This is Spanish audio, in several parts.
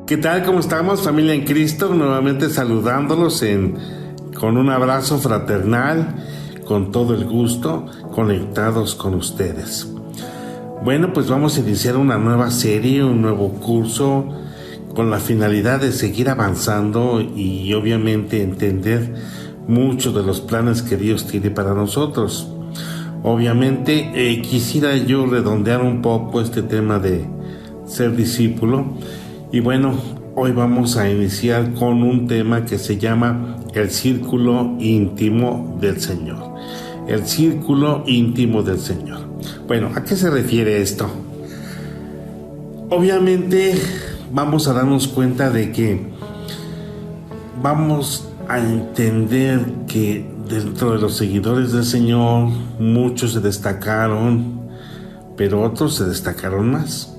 ¿Qué tal? ¿Cómo estamos, familia en Cristo? Nuevamente saludándolos con un abrazo fraternal, con todo el gusto, conectados con ustedes. Bueno, pues vamos a iniciar una nueva serie, un nuevo curso, con la finalidad de seguir avanzando y obviamente entender muchos de los planes que Dios tiene para nosotros. Obviamente quisiera yo redondear un poco este tema de ser discípulo. Y bueno, hoy vamos a iniciar con un tema que se llama el círculo íntimo del Señor. El círculo íntimo del Señor. Bueno, ¿a qué se refiere esto? Obviamente vamos a darnos cuenta de que vamos a entender que dentro de los seguidores del Señor muchos se destacaron, pero otros se destacaron más.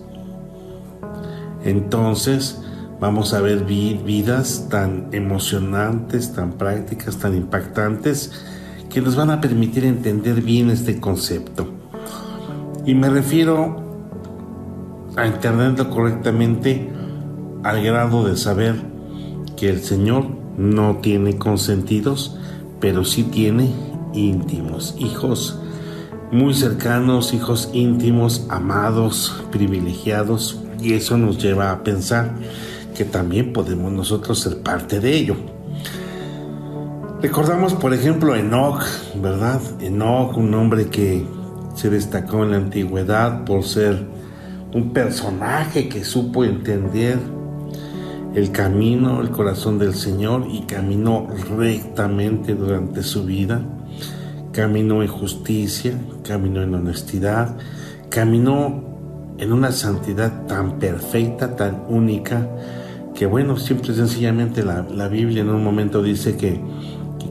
Entonces vamos a ver vidas tan emocionantes, tan prácticas, tan impactantes, que nos van a permitir entender bien este concepto. Y me refiero a entenderlo correctamente al grado de saber que el Señor no tiene consentidos, pero sí tiene íntimos, hijos muy cercanos, hijos íntimos, amados, privilegiados. Y eso nos lleva a pensar que también podemos nosotros ser parte de ello. Recordamos, por ejemplo, a Enoc, ¿verdad? Enoc, un hombre que se destacó en la antigüedad por ser un personaje que supo entender el camino, el corazón del Señor, y caminó rectamente durante su vida. Caminó en justicia, caminó en honestidad, caminó en una santidad tan perfecta, tan única, que bueno, simple y sencillamente la Biblia en un momento dice que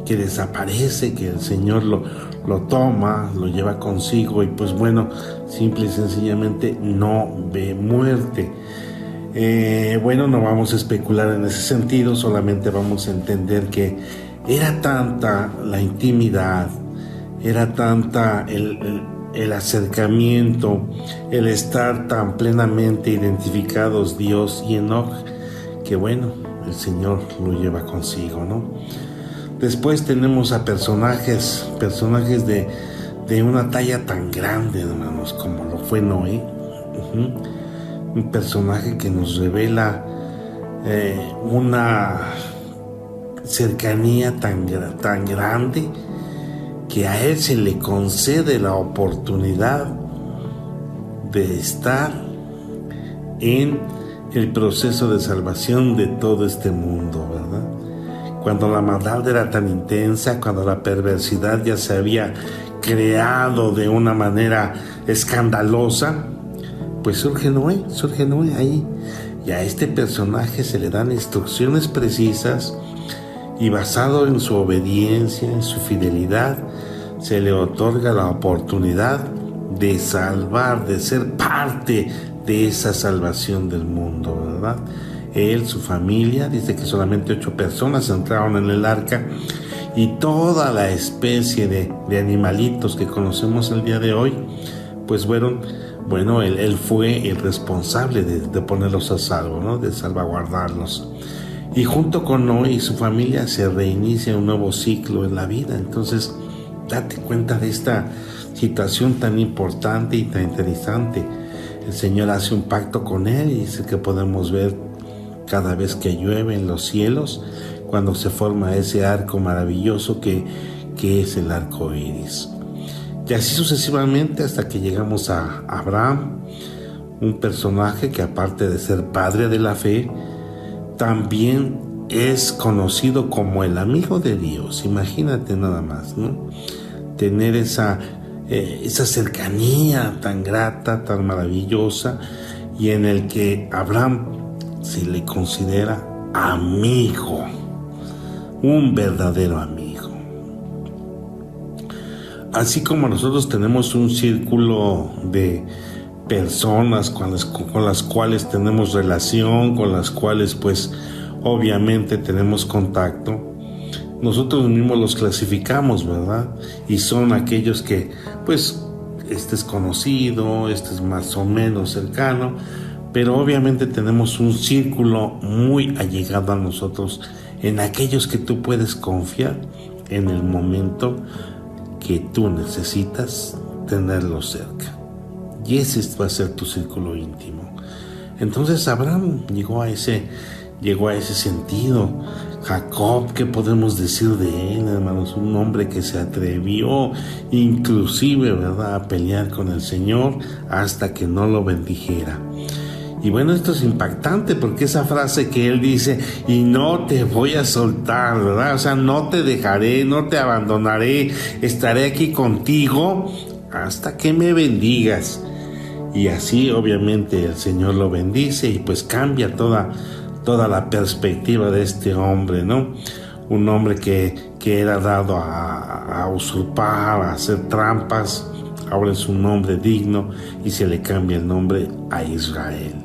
desaparece, que el Señor lo toma, lo lleva consigo, y pues bueno, simple y sencillamente no ve muerte. Bueno, no vamos a especular en ese sentido, solamente vamos a entender que era tanta la intimidad, era tanta el acercamiento, el estar tan plenamente identificados Dios y Enoc, que bueno, el Señor lo lleva consigo, ¿no? Después tenemos a personajes de una talla tan grande, hermanos, como lo fue Noé. Un personaje que nos revela una cercanía tan grande, que a él se le concede la oportunidad de estar en el proceso de salvación de todo este mundo, ¿verdad? Cuando la maldad era tan intensa, cuando la perversidad ya se había creado de una manera escandalosa, pues surge Noé ahí, y a este personaje se le dan instrucciones precisas, y basado en su obediencia, en su fidelidad, se le otorga la oportunidad de salvar, de ser parte de esa salvación del mundo, ¿verdad? Él, su familia, dice que solamente 8 personas entraron en el arca, y toda la especie de animalitos que conocemos el día de hoy, pues bueno, él fue el responsable de ponerlos a salvo, ¿no? De salvaguardarlos. Y junto con Noé y su familia se reinicia un nuevo ciclo en la vida. Entonces, date cuenta de esta situación tan importante y tan interesante. El Señor hace un pacto con él, y dice que podemos ver cada vez que llueve en los cielos, cuando se forma ese arco maravilloso que es el arco iris. Y así sucesivamente hasta que llegamos a Abraham, un personaje que, aparte de ser padre de la fe, también es conocido como el amigo de Dios. Imagínate nada más, ¿no? Tener esa cercanía tan grata, tan maravillosa, y en el que Abraham se le considera amigo, un verdadero amigo. Así como nosotros tenemos un círculo de personas con las cuales tenemos relación, con las cuales pues obviamente tenemos contacto, nosotros mismos los clasificamos, ¿verdad? Y son aquellos que pues este es conocido, este es más o menos cercano, pero obviamente tenemos un círculo muy allegado a nosotros, en aquellos que tú puedes confiar en el momento que tú necesitas tenerlo cerca. Y ese va a ser tu círculo íntimo. Entonces Abraham llegó a ese sentido. Jacob, ¿qué podemos decir de él, hermanos? Un hombre que se atrevió inclusive, ¿verdad?, a pelear con el Señor hasta que no lo bendijera. Y bueno, esto es impactante porque esa frase que él dice, y no te voy a soltar, ¿verdad? O sea, no te dejaré, no te abandonaré, estaré aquí contigo hasta que me bendigas. Y así obviamente el Señor lo bendice y pues cambia toda la perspectiva de este hombre, ¿no? Un hombre que era dado a usurpar, a hacer trampas, ahora es un hombre digno y se le cambia el nombre a Israel.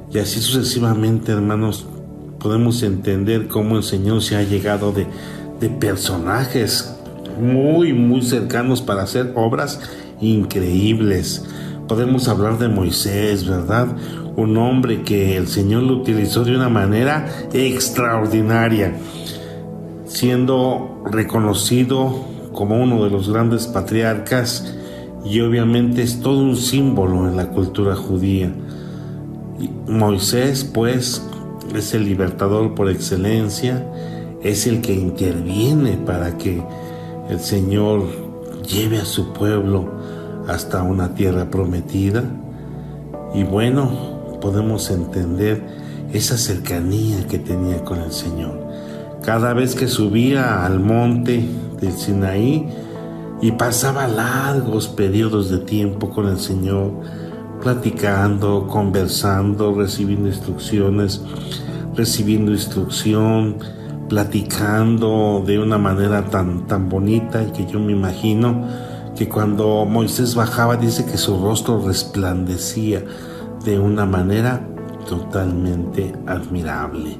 Y así sucesivamente, hermanos, podemos entender cómo el Señor se ha llegado de personajes muy, muy cercanos para hacer obras increíbles. Podemos hablar de Moisés, ¿verdad? Un hombre que el Señor lo utilizó de una manera extraordinaria, siendo reconocido como uno de los grandes patriarcas, y obviamente es todo un símbolo en la cultura judía. Moisés, pues, es el libertador por excelencia, es el que interviene para que el Señor lleve a su pueblo hasta una tierra prometida. Y bueno, podemos entender esa cercanía que tenía con el Señor. Cada vez que subía al monte del Sinaí y pasaba largos periodos de tiempo con el Señor, platicando, conversando, recibiendo instrucción, platicando de una manera tan bonita, y que yo me imagino que cuando Moisés bajaba, dice que su rostro resplandecía de una manera totalmente admirable.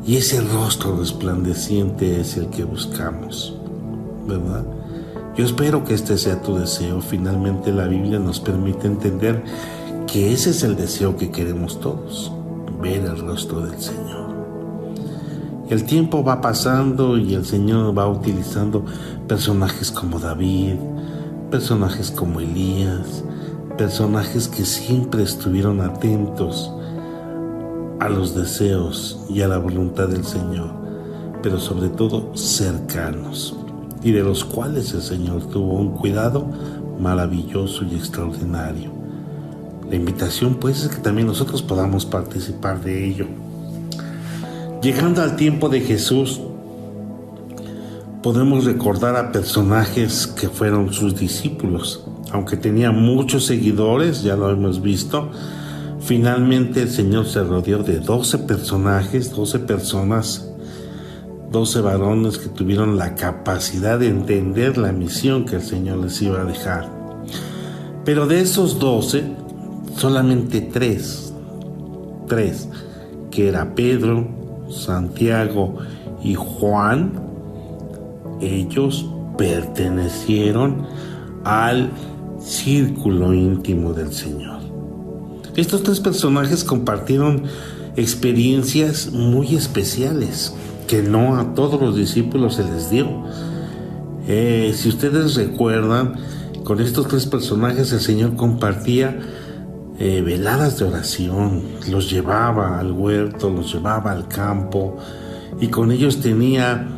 Y ese rostro resplandeciente es el que buscamos, ¿verdad? Yo espero que este sea tu deseo. Finalmente la Biblia nos permite entender que ese es el deseo que queremos todos, ver el rostro del Señor. El tiempo va pasando y el Señor va utilizando personajes como David, personajes como Elías, personajes que siempre estuvieron atentos a los deseos y a la voluntad del Señor, pero sobre todo cercanos, y de los cuales el Señor tuvo un cuidado maravilloso y extraordinario. La invitación, pues, es que también nosotros podamos participar de ello. Llegando al tiempo de Jesús, podemos recordar a personajes que fueron sus discípulos. Aunque tenía muchos seguidores, ya lo hemos visto, finalmente el Señor se rodeó de 12 personajes, 12 personas, 12 varones que tuvieron la capacidad de entender la misión que el Señor les iba a dejar. Pero de esos 12, solamente tres, que era Pedro, Santiago y Juan, ellos pertenecieron al círculo íntimo del Señor. Estos 3 personajes compartieron experiencias muy especiales que no a todos los discípulos se les dio. Si ustedes recuerdan, con estos 3 personajes el Señor compartía veladas de oración, los llevaba al huerto, los llevaba al campo, y con ellos tenía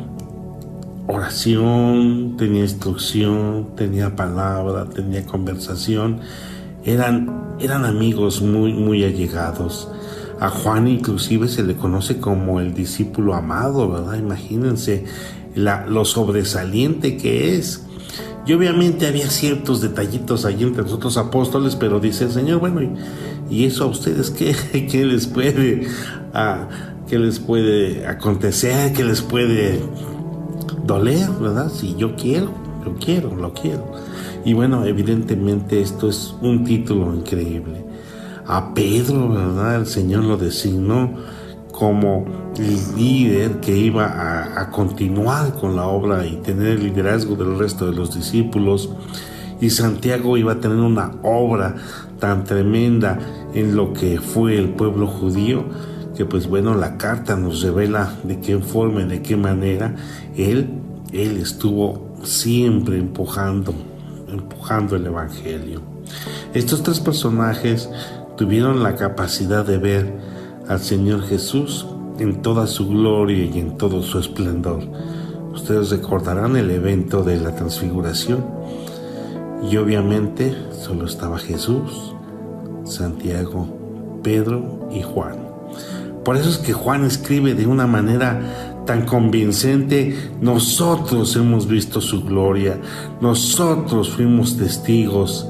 oración, tenía instrucción, tenía palabra, tenía conversación. Eran amigos muy, muy allegados. A Juan inclusive se le conoce como el discípulo amado, ¿verdad? Imagínense lo sobresaliente que es. Y obviamente había ciertos detallitos allí entre los otros apóstoles, pero dice el Señor, bueno, ¿y eso a ustedes qué les puede acontecer? ¿Qué les puede doler, verdad? Si yo quiero, lo quiero. Y bueno, evidentemente esto es un título increíble. A Pedro, ¿verdad? El Señor lo designó como el líder que iba a continuar con la obra y tener el liderazgo del resto de los discípulos. Y Santiago iba a tener una obra tan tremenda en lo que fue el pueblo judío, que pues bueno, la carta nos revela de qué forma, de qué manera él estuvo siempre empujando el evangelio. Estos tres personajes tuvieron la capacidad de ver al Señor Jesús en toda su gloria y en todo su esplendor. Ustedes recordarán el evento de la transfiguración, y obviamente solo estaba Jesús, Santiago, Pedro y Juan. Por eso es que Juan escribe de una manera tan convincente: nosotros hemos visto su gloria, nosotros fuimos testigos.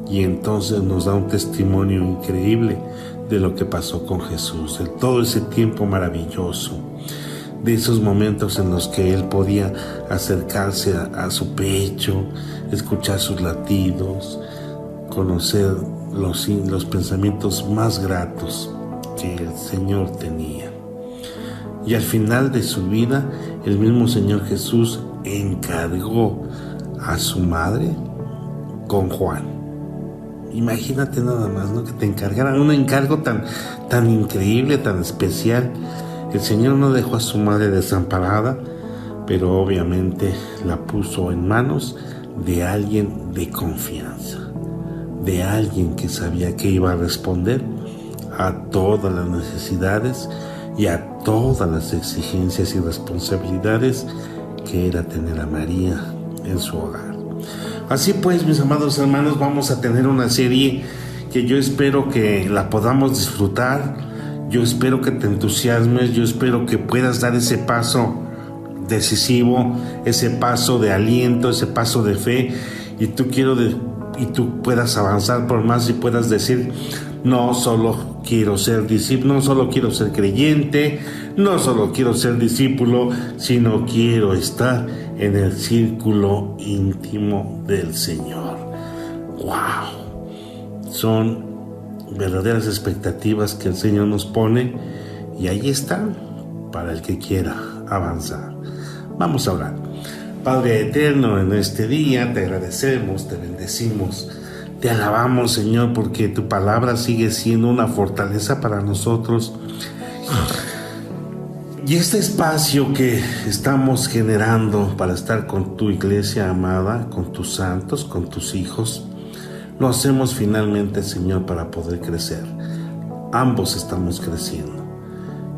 Y entonces nos da un testimonio increíble de lo que pasó con Jesús, de todo ese tiempo maravilloso, de esos momentos en los que él podía acercarse a su pecho, escuchar sus latidos, conocer los pensamientos más gratos que el Señor tenía. Y al final de su vida, el mismo Señor Jesús encargó a su madre con Juan. Imagínate nada más, ¿no? Que te encargaran un encargo tan increíble, tan especial. El Señor no dejó a su madre desamparada, pero obviamente la puso en manos de alguien de confianza, de alguien que sabía que iba a responder a todas las necesidades y a todas las exigencias y responsabilidades que era tener a María en su hogar. Así pues, mis amados hermanos, vamos a tener una serie que yo espero que la podamos disfrutar. Yo espero que te entusiasmes, yo espero que puedas dar ese paso decisivo, ese paso de aliento, ese paso de fe, y tú puedas avanzar por más y puedas decir: no solo quiero ser discípulo, no solo quiero ser creyente, no solo quiero ser discípulo, sino quiero estar en el círculo íntimo del Señor. ¡Wow! Son verdaderas expectativas que el Señor nos pone, y ahí están para el que quiera avanzar. Vamos a orar. Padre eterno, en este día te agradecemos, te bendecimos, te alabamos, Señor, porque tu palabra sigue siendo una fortaleza para nosotros. Y este espacio que estamos generando para estar con tu iglesia amada, con tus santos, con tus hijos, lo hacemos finalmente, Señor, para poder crecer. Ambos estamos creciendo.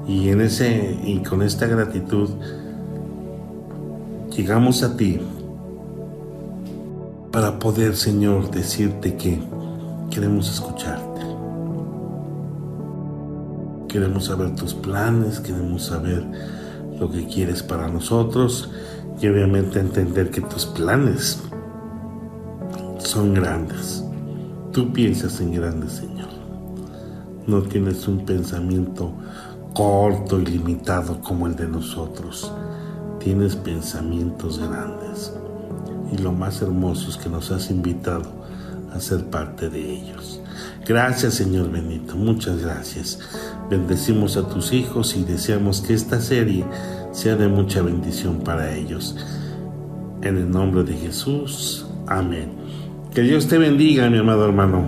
Y con esta gratitud llegamos a ti para poder, Señor, decirte que queremos escucharte. Queremos saber tus planes, queremos saber lo que quieres para nosotros, y obviamente entender que tus planes son grandes. Tú piensas en grandes, Señor. No tienes un pensamiento corto y limitado como el de nosotros. Tienes pensamientos grandes. Y lo más hermoso es que nos has invitado a ser parte de ellos. Gracias, Señor bendito, muchas gracias. Bendecimos a tus hijos y deseamos que esta serie sea de mucha bendición para ellos. En el nombre de Jesús, amén. Que Dios te bendiga, mi amado hermano.